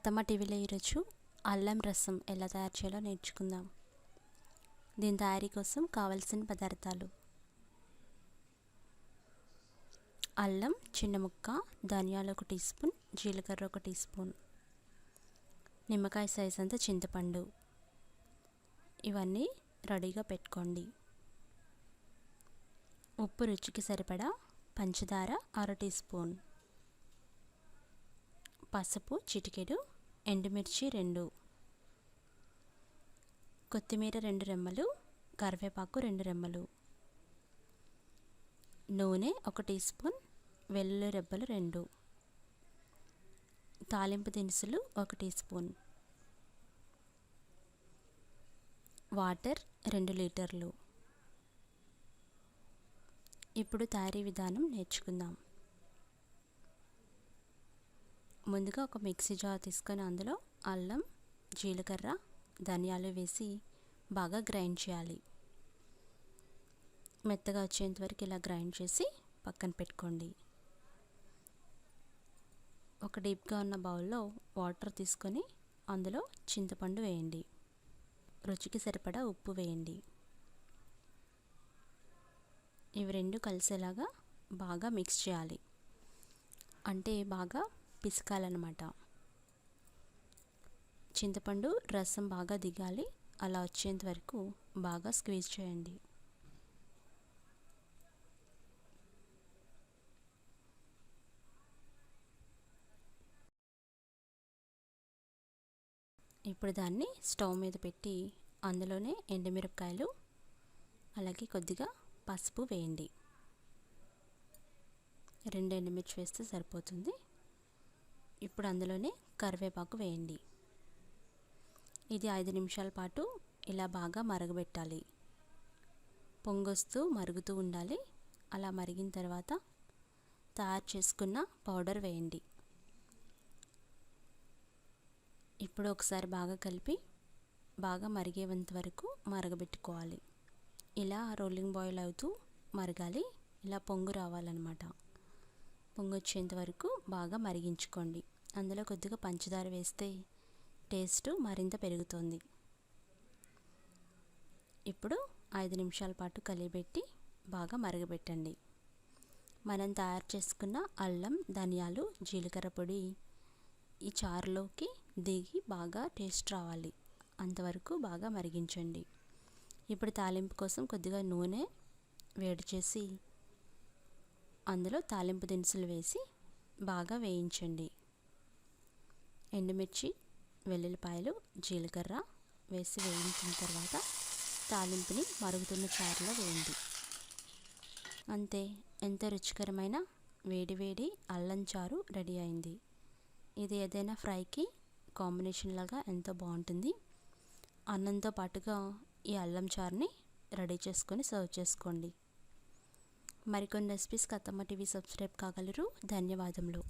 అత్తమ్మ టీవీలో ఈరోజు అల్లం రసం ఎలా తయారు చేయాలో నేర్చుకుందాం. దీని తయారీ కోసం కావలసిన పదార్థాలు: అల్లం చిన్న ముక్క, ధనియాలు 1 టీ స్పూన్, జీలకర్ర 1 టీ స్పూన్, నిమ్మకాయ సైజ్ అంత చింతపండు. ఇవన్నీ రెడీగా పెట్టుకోండి. ఉప్పు రుచికి సరిపడా, పంచదార 1/2 టీ స్పూన్, పసుపు చిటికెడు, ఎండుమిర్చి 2, కొత్తిమీర 2 రెమ్మలు, కరివేపాకు 2 రెమ్మలు, నూనె 1 టీ స్పూన్, వెల్లుల్లి రెబ్బలు 2, తాలింపు దినుసులు 1 టీ స్పూన్, వాటర్ 2 లీటర్లు. ఇప్పుడు తయారీ విధానం నేర్చుకుందాం. ముందుగా ఒక మిక్సీ జార్ తీసుకొని అందులో అల్లం, జీలకర్ర, ధనియాలు వేసి బాగా గ్రైండ్ చేయాలి. మెత్తగా వచ్చేంత వరకు ఇలా గ్రైండ్ చేసి పక్కన పెట్టుకోండి. ఒక డీప్గా ఉన్న బౌల్లో వాటర్ తీసుకొని అందులో చింతపండు వేయండి. రుచికి సరిపడా ఉప్పు వేయండి. ఇవి రెండు కలిసేలాగా బాగా మిక్స్ చేయాలి. అంటే బాగా పిసకాలన్నమాట. చింతపండు రసం బాగా దిగాలి. అలా వచ్చేంత వరకు బాగా స్క్వీజ్ చేయండి. ఇప్పుడు దాన్ని స్టవ్ మీద పెట్టి అందులోనే ఎండుమిరపకాయలు అలాగే కొద్దిగా పసుపు వేయండి. 2 ఎండుమిర్చి వేస్తే సరిపోతుంది. ఇప్పుడు అందులోనే కరివేపాకు వేయండి. ఇది 5 నిమిషాల పాటు ఇలా బాగా మరగబెట్టాలి. పొంగొస్తూ మరుగుతూ ఉండాలి. అలా మరిగిన తర్వాత తయారు చేసుకున్న పౌడర్ వేయండి. ఇప్పుడు ఒకసారి బాగా కలిపి బాగా మరిగేంత వరకు మరగబెట్టుకోవాలి. ఇలా రోలింగ్ బాయిల్ అవుతూ మరగాలి. ఇలా పొంగు రావాలన్నమాట. పొంగు వచ్చేంత వరకు బాగా మరిగించుకోండి. అందులో కొద్దిగా పంచదార వేస్తే టేస్ట్ మరింత పెరుగుతుంది. ఇప్పుడు 5 నిమిషాల పాటు కలిపెట్టి బాగా మరగబెట్టండి. మనం తయారు చేసుకున్న అల్లం, ధనియాలు, జీలకర్ర పొడి ఈ చారులోకి దిగి బాగా టేస్ట్ రావాలి. అంతవరకు బాగా మరిగించండి. ఇప్పుడు తాలింపు కోసం కొద్దిగా నూనె వేడి చేసి అందులో తాలింపు దినుసులు వేసి బాగా వేయించండి. ఎండుమిర్చి, వెల్లుల్లిపాయలు, జీలకర్ర వేసి వేయించిన తర్వాత తాలింపుని మరుగుతున్న చారులో వేయండి. అంతే, ఎంతో రుచికరమైన వేడివేడి అల్లం చారు రెడీ అయింది. ఇది ఏదైనా ఫ్రైకి కాంబినేషన్ లాగా ఎంతో బాగుంటుంది. అన్నంతో పాటుగా ఈ అల్లం చారుని రెడీ చేసుకొని సర్వ్ చేసుకోండి. మరికొన్ని రెసిపీస్కి అత్తమ్మ టీవీ సబ్స్క్రైబ్ కాగలరు. ధన్యవాదములు.